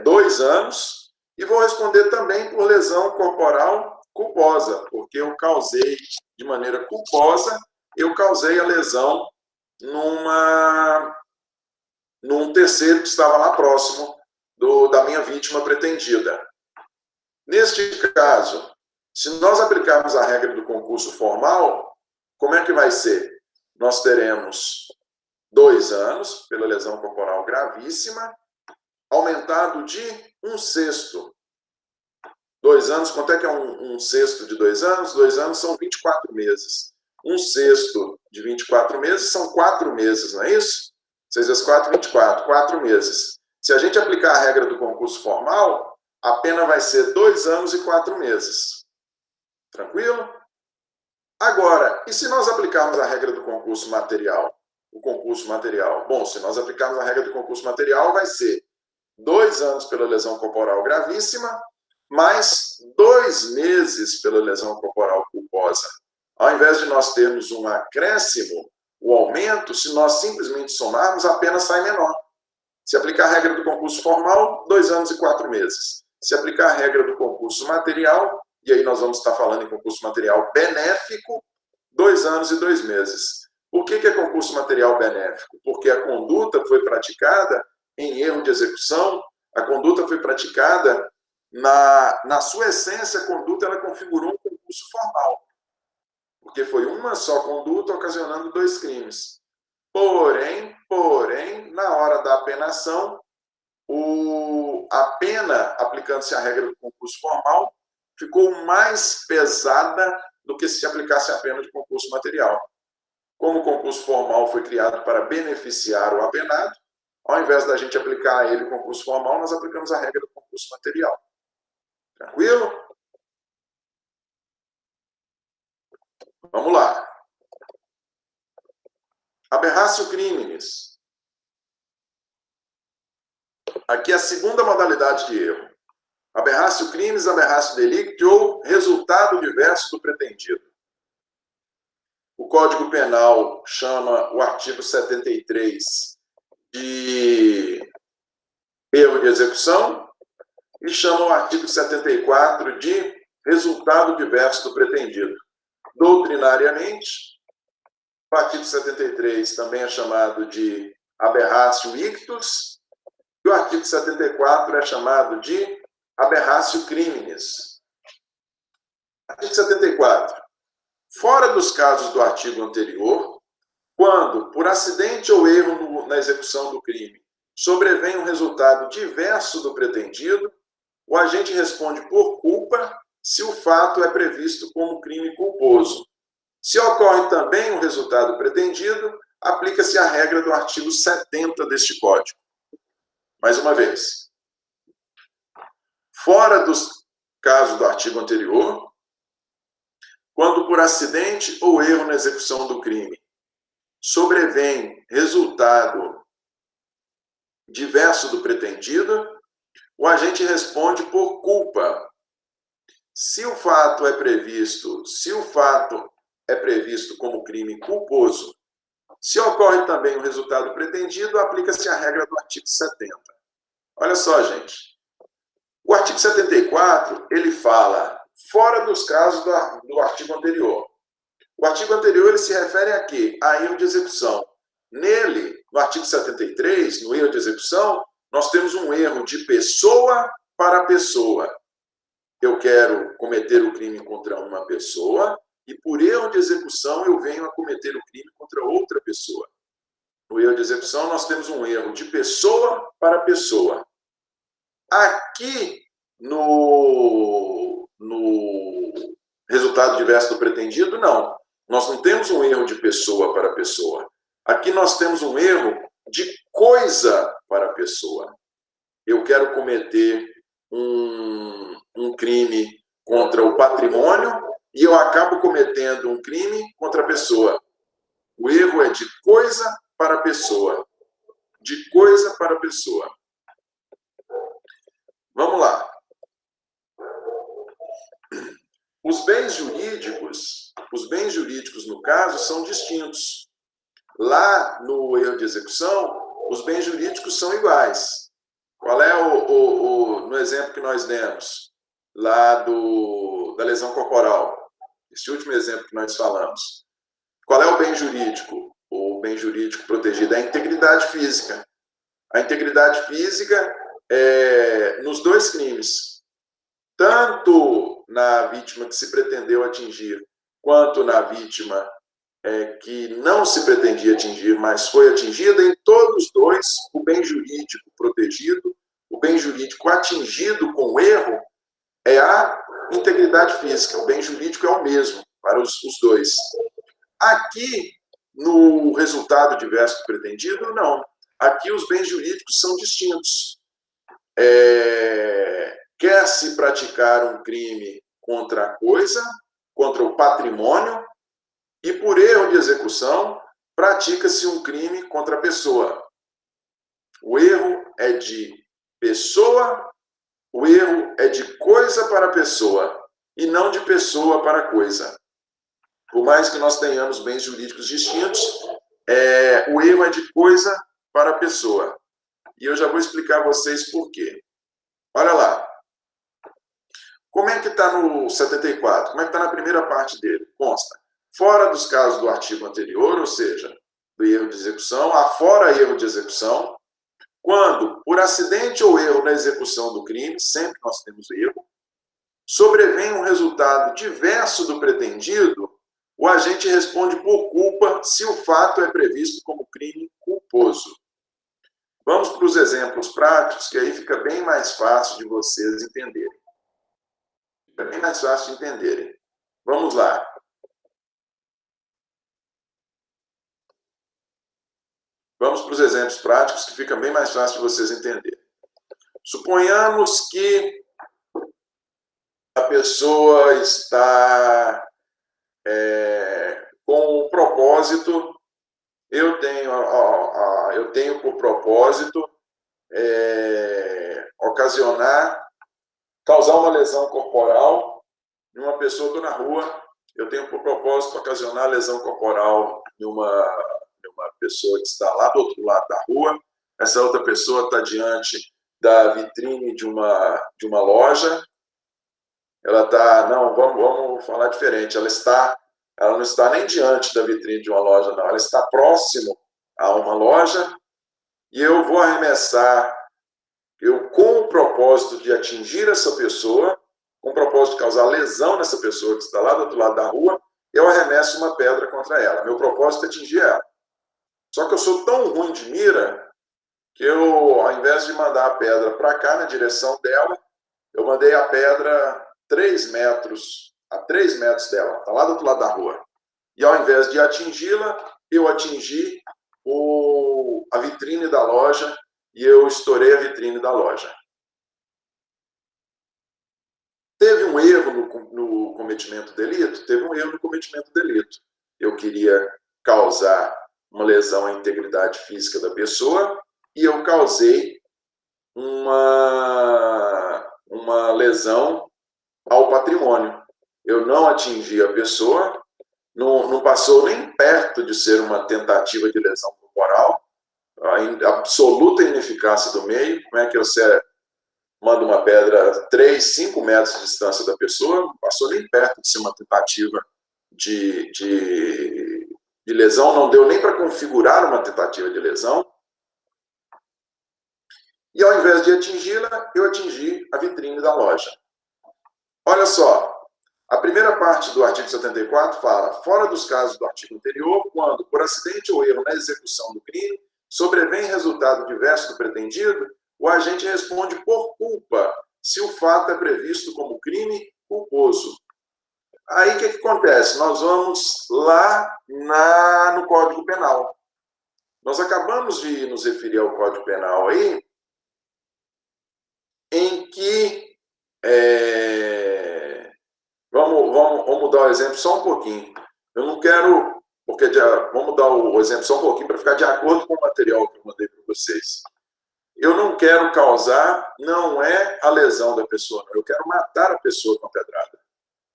2 anos e vou responder também por lesão corporal culposa, porque eu causei de maneira culposa, eu causei a lesão num terceiro que estava lá próximo da minha vítima pretendida. Neste caso, se nós aplicarmos a regra do concurso formal, como é que vai ser? Nós teremos 2 anos pela lesão corporal gravíssima, aumentado de 1/6. 2 anos, quanto é que é 1/6 de 2 anos? 2 anos são 24 meses. 1/6 de 24 meses são 4 meses, não é isso? 6 vezes 4, 24. 4 meses. Se a gente aplicar a regra do concurso formal, a pena vai ser 2 anos e 4 meses. Tranquilo? Agora, e se nós aplicarmos a regra do concurso material? O concurso material. Bom, se nós aplicarmos a regra do concurso material, vai ser 2 anos pela lesão corporal gravíssima, mais 2 meses pela lesão corporal culposa. Ao invés de nós termos um acréscimo, o aumento, se nós simplesmente somarmos, a pena sai menor. Se aplicar a regra do concurso formal, 2 anos e 4 meses. Se aplicar a regra do concurso material, e aí nós vamos estar falando em concurso material benéfico, 2 anos e 2 meses. Por que é concurso material benéfico? Porque a conduta foi praticada em erro de execução, a conduta foi praticada, na sua essência, a conduta ela configurou um concurso formal. Porque foi uma só conduta ocasionando 2 crimes. Porém, na hora da apenação, a pena, aplicando-se a regra do concurso formal, ficou mais pesada do que se aplicasse a pena de concurso material. Como o concurso formal foi criado para beneficiar o apenado, ao invés da gente aplicar a ele o concurso formal, nós aplicamos a regra do concurso material. Tranquilo? Vamos lá. Aberratio criminis. Aqui é a segunda modalidade de erro. Aberratio criminis, aberratio delicti ou resultado diverso do pretendido. O Código Penal chama o artigo 73 de erro de execução e chama o artigo 74 de resultado diverso do pretendido. Doutrinariamente, o artigo 73 também é chamado de aberratio ictus e o artigo 74 é chamado de aberratio criminis. Artigo 74. Fora dos casos do artigo anterior, quando, por acidente ou erro na execução do crime, sobrevém um resultado diverso do pretendido, o agente responde por culpa se o fato é previsto como crime culposo. Se ocorre também um resultado pretendido, aplica-se a regra do artigo 70 deste Código. Mais uma vez. Fora dos casos do artigo anterior, quando por acidente ou erro na execução do crime sobrevém resultado diverso do pretendido, o agente responde por culpa. Se o fato é previsto como crime culposo, se ocorre também o resultado pretendido, aplica-se a regra do artigo 70. Olha só, gente. O artigo 74, ele fala, fora os casos do artigo anterior. O artigo anterior ele se refere a quê? A erro de execução. Nele, no artigo 73, no erro de execução, nós temos um erro de pessoa para pessoa. Eu quero cometer o crime contra uma pessoa e, por erro de execução, eu venho a cometer o crime contra outra pessoa. No erro de execução, nós temos um erro de pessoa para pessoa. Aqui, no resultado diverso do pretendido, não. Nós não temos um erro de pessoa para pessoa. Aqui nós temos um erro de coisa para pessoa. Eu quero cometer um crime contra o patrimônio e eu acabo cometendo um crime contra a pessoa. O erro é de coisa para pessoa. De coisa para pessoa. Vamos lá. Os bens jurídicos, no caso, são distintos. Lá no erro de execução, os bens jurídicos são iguais. Qual é no exemplo que nós demos? Lá da lesão corporal. Esse último exemplo que nós falamos. Qual é o bem jurídico? O bem jurídico protegido é a integridade física. A integridade física é nos dois crimes. Tanto na vítima que se pretendeu atingir, quanto na vítima que não se pretendia atingir, mas foi atingida, em todos os dois, o bem jurídico protegido, o bem jurídico atingido com erro, é a integridade física. O bem jurídico é o mesmo para os dois. Aqui, no resultado diverso do pretendido, não. Aqui os bens jurídicos são distintos. Quer-se praticar um crime contra a coisa, contra o patrimônio, e por erro de execução, pratica-se um crime contra a pessoa. O erro é de pessoa, o erro é de coisa para pessoa, e não de pessoa para coisa. Por mais que nós tenhamos bens jurídicos distintos, o erro é de coisa para pessoa. E eu já vou explicar a vocês por quê. Olha lá. Como é que está no 74? Como é que está na primeira parte dele? Consta. Fora dos casos do artigo anterior, ou seja, do erro de execução, afora erro de execução, quando, por acidente ou erro na execução do crime, sempre nós temos erro, sobrevém um resultado diverso do pretendido, o agente responde por culpa se o fato é previsto como crime culposo. Vamos para os exemplos práticos, que aí fica bem mais fácil de vocês entenderem. Fica bem mais fácil de entenderem. Vamos lá. Vamos para os exemplos práticos, que fica bem mais fácil de vocês entenderem. Suponhamos que a pessoa está com o propósito, eu tenho por propósito causar uma lesão corporal em uma pessoa, estou na rua, eu tenho por propósito ocasionar lesão corporal em uma pessoa que está lá do outro lado da rua, essa outra pessoa está diante da vitrine de uma loja, ela está, não, vamos falar diferente, ela não está nem diante da vitrine de uma loja, não, ela está próximo a uma loja, e eu vou arremessar, com o propósito de atingir essa pessoa, com o propósito de causar lesão nessa pessoa que está lá do outro lado da rua, eu arremesso uma pedra contra ela. Meu propósito é atingir ela. Só que eu sou tão ruim de mira que eu, ao invés de mandar a pedra para cá, na direção dela, eu mandei a pedra a 3 metros dela, está lá do outro lado da rua. E ao invés de atingi-la, eu atingi a vitrine da loja e eu estourei a vitrine da loja. Teve um erro no cometimento do delito? Teve um erro no cometimento do delito. Eu queria causar uma lesão à integridade física da pessoa e eu causei uma lesão ao patrimônio. Eu não atingi a pessoa, não passou nem perto de ser uma tentativa de lesão corporal, a absoluta ineficácia do meio. Como é que você manda uma pedra 3, 5 metros de distância da pessoa, não passou nem perto de ser uma tentativa de lesão, não deu nem para configurar uma tentativa de lesão. E ao invés de atingi-la, eu atingi a vitrine da loja. Olha só, a primeira parte do artigo 74 fala: fora dos casos do artigo anterior, quando, por acidente ou erro na execução do crime, sobrevém resultado diverso do pretendido, o agente responde por culpa, se o fato é previsto como crime culposo. Aí o que acontece? Nós vamos lá no Código Penal. Nós acabamos de nos referir ao Código Penal aí, em que vamos mudar o exemplo só um pouquinho. Eu não quero, porque vamos mudar o exemplo só um pouquinho para ficar de acordo com o material que eu mandei para vocês. Eu não quero causar, não é a lesão da pessoa, não. Eu quero matar a pessoa com a pedrada.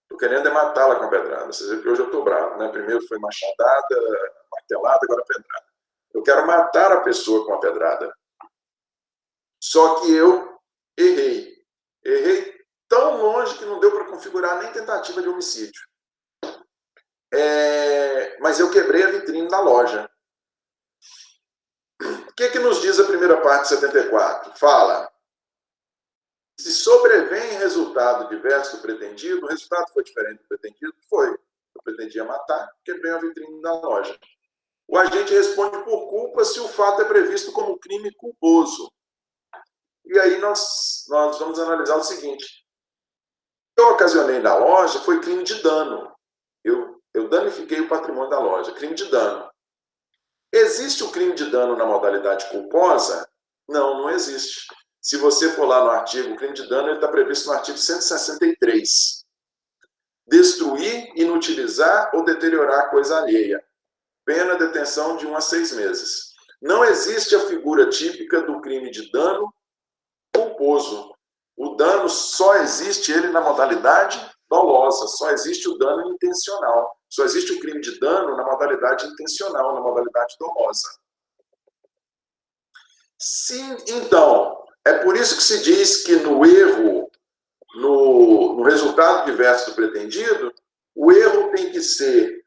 Estou querendo é matá-la com a pedrada. Vocês viram que hoje eu estou bravo, né? Primeiro foi machadada, martelada, agora pedrada. Eu quero matar a pessoa com a pedrada. Só que eu errei. Errei tão longe que não deu para configurar nem tentativa de homicídio. Mas eu quebrei a vitrine da loja. O que nos diz a primeira parte de 74? Fala: se sobrevém resultado diverso do pretendido, o resultado foi diferente do pretendido? Foi. Eu pretendia matar, quebrei a vitrine da loja. O agente responde por culpa se o fato é previsto como crime culposo. E aí nós vamos analisar o seguinte: o que eu ocasionei na loja foi crime de dano. Eu danifiquei o patrimônio da loja, crime de dano. Existe o crime de dano na modalidade culposa? Não, não existe. Se você for lá no artigo, o crime de dano está previsto no artigo 163. Destruir, inutilizar ou deteriorar coisa alheia. Pena detenção de 1 a 6 meses. Não existe a figura típica do crime de dano culposo. O dano só existe ele na modalidade dolosa, só existe o dano intencional. Só existe o crime de dano na modalidade intencional, na modalidade dolosa. Sim, então, é por isso que se diz que no erro, no resultado diverso do pretendido, o erro tem que ser,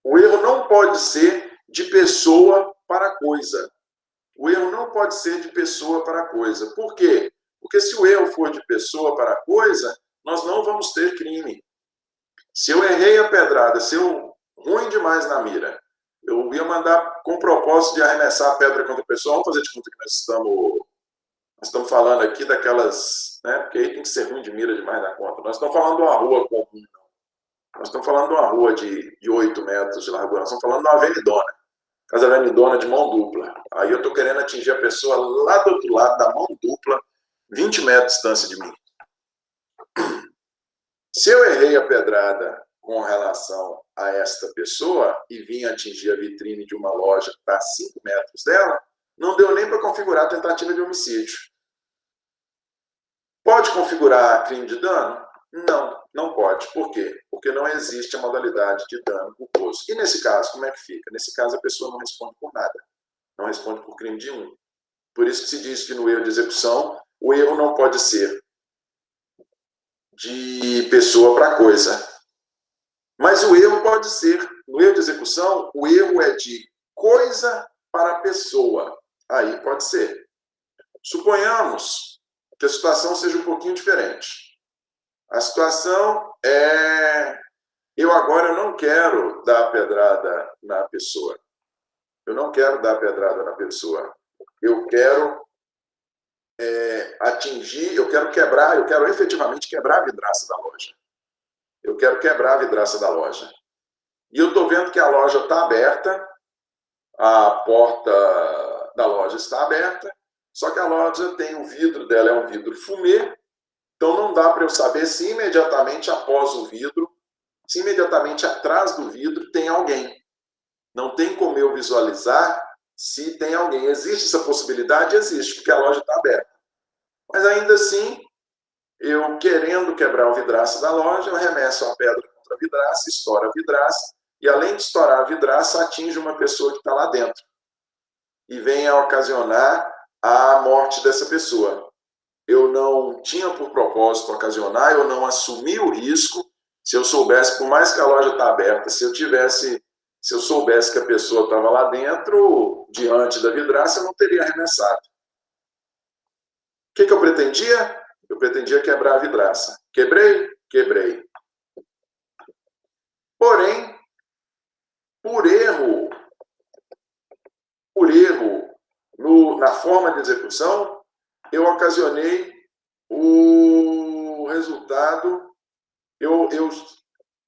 o erro não pode ser de pessoa para coisa. O erro não pode ser de pessoa para coisa. Por quê? Porque se o erro for de pessoa para coisa, nós não vamos ter crime. Se eu errei a pedrada, se eu ruim demais na mira, eu ia mandar com o propósito de arremessar a pedra contra a pessoa. Vamos fazer de conta que nós estamos falando aqui daquelas, né? Porque aí tem que ser ruim de mira demais na conta. Nós estamos falando de uma rua comum, não. Nós estamos falando de uma rua de 8 metros de largura. Nós estamos falando de uma avenidona. Casa avenidona de mão dupla. Aí eu estou querendo atingir a pessoa lá do outro lado da mão dupla, 20 metros de distância de mim. Se eu errei a pedrada com relação a esta pessoa e vim atingir a vitrine de uma loja que está a 5 metros dela, não deu nem para configurar a tentativa de homicídio. Pode configurar crime de dano? Não, não pode. Por quê? Porque não existe a modalidade de dano culposo. E nesse caso, como é que fica? Nesse caso, a pessoa não responde por nada. Não responde por crime de um. Por isso que se diz que no erro de execução, o erro não pode ser de pessoa para coisa. Mas o erro pode ser, no erro de execução, o erro é de coisa para pessoa. Aí pode ser. Suponhamos que a situação seja um pouquinho diferente. A situação é: eu agora não quero dar a pedrada na pessoa. Eu não quero dar a pedrada na pessoa. Eu quero atingir, eu quero efetivamente quebrar a vidraça da loja. Eu quero quebrar a vidraça da loja. E eu estou vendo que a loja está aberta, a porta da loja está aberta, só que a loja tem o vidro dela, é um vidro fumê, então não dá para eu saber se imediatamente após o vidro, se imediatamente atrás do vidro tem alguém. Não tem como eu visualizar se tem alguém. Existe essa possibilidade? Existe, porque a loja está aberta. Mas ainda assim, eu querendo quebrar o vidraço da loja, eu arremesso a pedra contra a vidraça, estoura a vidraça, e além de estourar a vidraça, atinge uma pessoa que está lá dentro. E vem a ocasionar a morte dessa pessoa. eu não tinha por propósito ocasionar, eu não assumi o risco. Se eu soubesse, por mais que a loja está aberta, se eu soubesse que a pessoa estava lá dentro, diante da vidraça, eu não teria arremessado. O que eu pretendia? Eu pretendia quebrar a vidraça. Quebrei? Quebrei. Porém, por erro na forma de execução, eu ocasionei o resultado, eu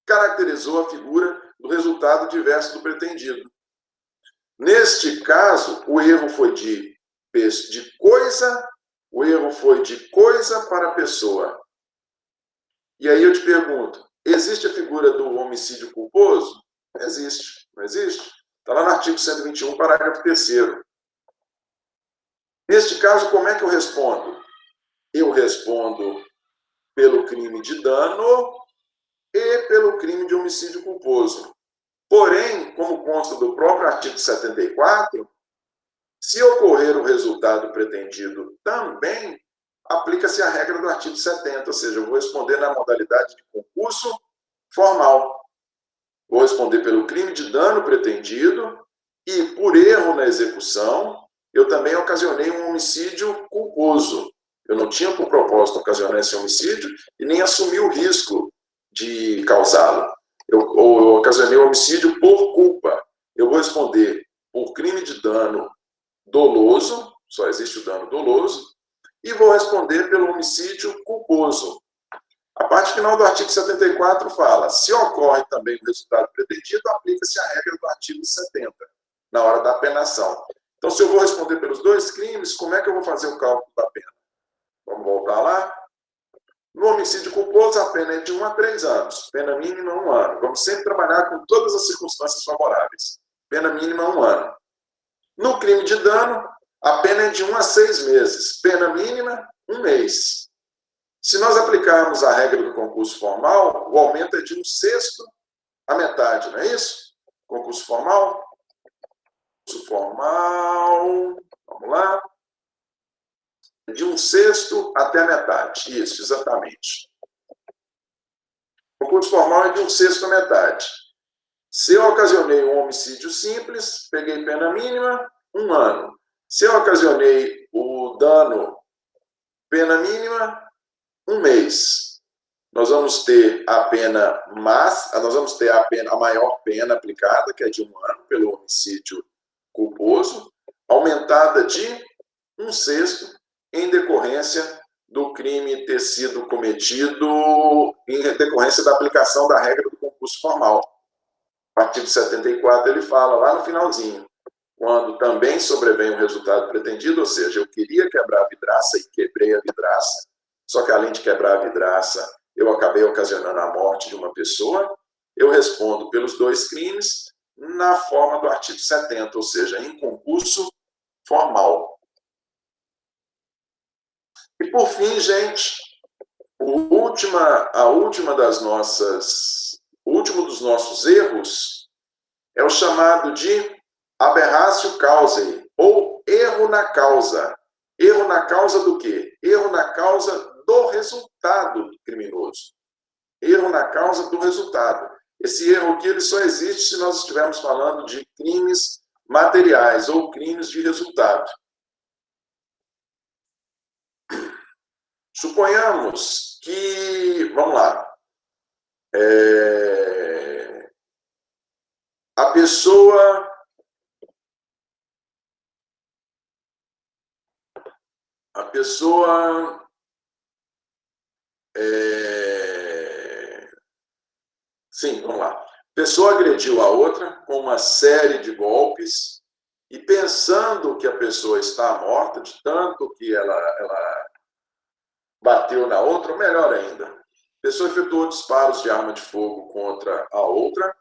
caracterizou a figura do resultado diverso do pretendido. Neste caso, o erro foi de coisa, o erro foi de coisa para pessoa. E aí eu te pergunto, existe a figura do homicídio culposo? Existe, não existe? Está lá no artigo 121, parágrafo 3º. Neste caso, como é que eu respondo? Eu respondo pelo crime de dano e pelo crime de homicídio culposo. Porém, como consta do próprio artigo 74, se ocorrer o resultado pretendido também, aplica-se a regra do artigo 70, ou seja, eu vou responder na modalidade de concurso formal. Vou responder pelo crime de dano pretendido e, por erro na execução, eu também ocasionei um homicídio culposo. Eu não tinha por propósito ocasionar esse homicídio e nem assumi o risco de causá-lo. Eu ocasionei o homicídio por culpa. Eu vou responder por crime de dano doloso, só existe o dano doloso, e vou responder pelo homicídio culposo. A parte final do artigo 74 fala, se ocorre também o resultado pretendido, aplica-se a regra do artigo 70, na hora da apenação. Então, se eu vou responder pelos dois crimes, como é que eu vou fazer o cálculo da pena? Vamos voltar lá. No homicídio culposo, a pena é de 1 a 3 anos. Pena mínima, 1 ano. Vamos sempre trabalhar com todas as circunstâncias favoráveis. Pena mínima, 1 ano. No crime de dano, a pena é de 1 a 6 meses. Pena mínima, 1 mês. Se nós aplicarmos a regra do concurso formal, o aumento é de 1/6 a metade, não é isso? Concurso formal. Concurso formal. Vamos lá. De 1/6 até a metade. Isso, exatamente. O concurso formal é de 1/6 a metade. Se eu ocasionei um homicídio simples, peguei pena mínima, 1 ano. Se eu ocasionei o dano, pena mínima, 1 mês. Nós vamos ter a pena nós vamos ter a maior pena aplicada, que é de 1 ano, pelo homicídio culposo, aumentada de 1/6 em decorrência do crime ter sido cometido, em decorrência da aplicação da regra do concurso formal. O artigo 74, ele fala lá no finalzinho, quando também sobrevém o resultado pretendido, ou seja, eu queria quebrar a vidraça e quebrei a vidraça, só que além de quebrar a vidraça, eu acabei ocasionando a morte de uma pessoa, eu respondo pelos dois crimes na forma do artigo 70, ou seja, em concurso formal. E por fim, gente, o último dos nossos erros é o chamado de aberratio causae, ou erro na causa. Erro na causa do quê? Erro na causa do resultado criminoso. Erro na causa do resultado. Esse erro aqui ele só existe se nós estivermos falando de crimes materiais ou crimes de resultado. Suponhamos que, vamos lá, a pessoa sim, vamos lá. A pessoa agrediu a outra com uma série de golpes e pensando que a pessoa está morta, de tanto que ela bateu na outra, ou melhor ainda, a pessoa efetuou disparos de arma de fogo contra a outra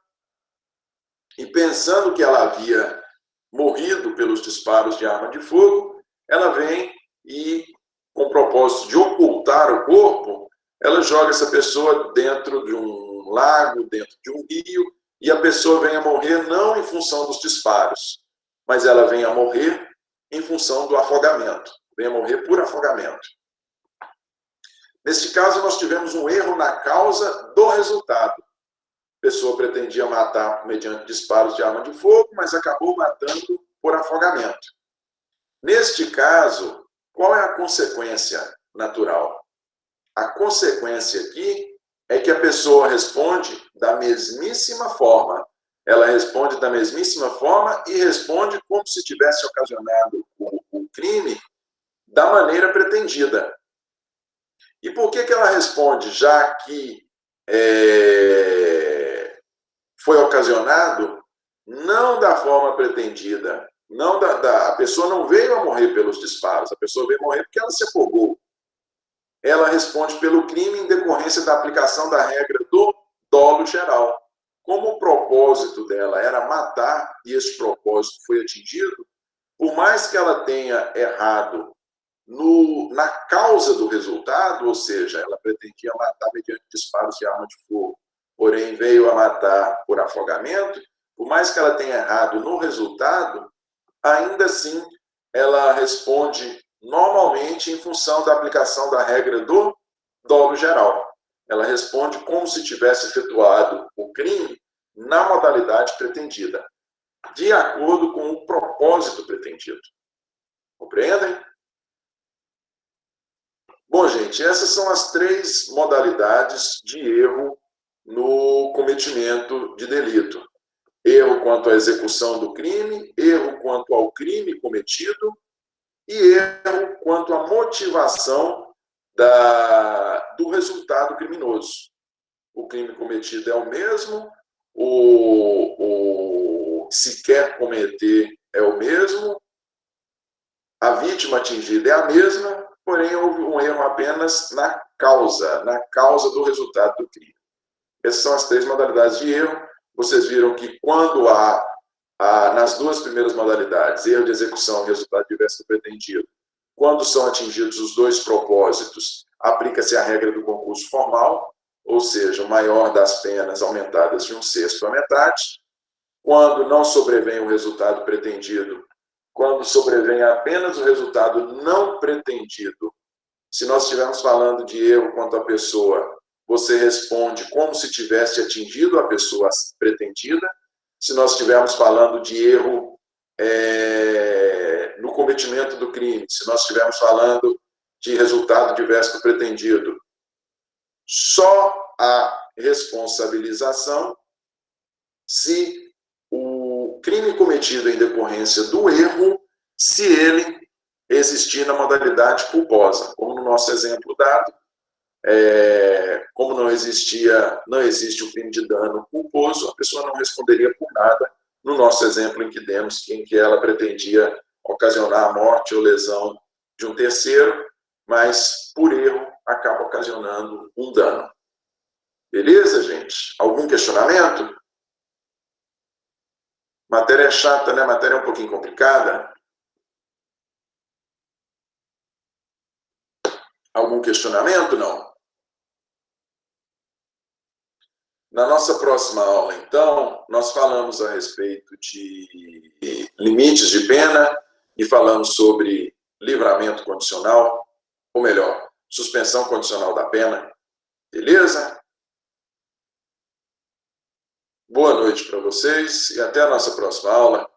e pensando que ela havia morrido pelos disparos de arma de fogo, ela vem e, com o propósito de ocultar o corpo, ela joga essa pessoa dentro de um lago, dentro de um rio, e a pessoa vem a morrer não em função dos disparos, mas ela vem a morrer em função do afogamento, vem a morrer por afogamento. Neste caso, nós tivemos um erro na causa do resultado. A pessoa pretendia matar mediante disparos de arma de fogo, mas acabou matando por afogamento. Neste caso, qual é a consequência natural? A consequência aqui é que a pessoa responde da mesmíssima forma. Ela responde da mesmíssima forma e responde como se tivesse ocasionado o crime da maneira pretendida. E por que ela responde, já que foi ocasionado não da forma pretendida, não a pessoa não veio a morrer pelos disparos, a pessoa veio morrer porque ela se afogou. Ela responde pelo crime em decorrência da aplicação da regra do dolo geral. Como o propósito dela era matar, e esse propósito foi atingido, por mais que ela tenha errado na causa do resultado, ou seja, ela pretendia matar mediante disparos de arma de fogo, porém veio a matar por afogamento, por mais que ela tenha errado no resultado, ainda assim ela responde normalmente em função da aplicação da regra do dolo geral. Ela responde como se tivesse efetuado o crime na modalidade pretendida, de acordo com o propósito pretendido. Compreendem? Bom, gente, essas são as 3 modalidades de erro no cometimento de delito. Erro quanto à execução do crime, erro quanto ao crime cometido e erro quanto à motivação do resultado criminoso. O crime cometido é o mesmo, o se quer cometer é o mesmo, a vítima atingida é a mesma, porém houve um erro apenas na causa do resultado do crime. Essas são as 3 modalidades de erro. Vocês viram que quando nas 2 primeiras modalidades, erro de execução e resultado diverso do pretendido, quando são atingidos os 2 propósitos, aplica-se a regra do concurso formal, ou seja, o maior das penas aumentadas de 1/6 à metade. Quando não sobrevém o resultado pretendido, quando sobrevém apenas o resultado não pretendido, se nós estivermos falando de erro quanto à pessoa, você responde como se tivesse atingido a pessoa pretendida. Se nós estivermos falando de erro no cometimento do crime, se nós estivermos falando de resultado diverso do pretendido, só a responsabilização se o crime cometido em decorrência do erro, se ele existir na modalidade culposa, como no nosso exemplo dado, como não existe o crime de dano culposo, a pessoa não responderia por nada, no nosso exemplo em que demos, em que ela pretendia ocasionar a morte ou lesão de um terceiro, mas por erro acaba ocasionando um dano. Beleza, gente? Algum questionamento? Matéria é chata, né? Matéria é um pouquinho complicada. Algum questionamento? Não? Na nossa próxima aula, então, nós falamos a respeito de limites de pena e falamos sobre livramento condicional, ou melhor, suspensão condicional da pena. Beleza? Boa noite para vocês e até a nossa próxima aula.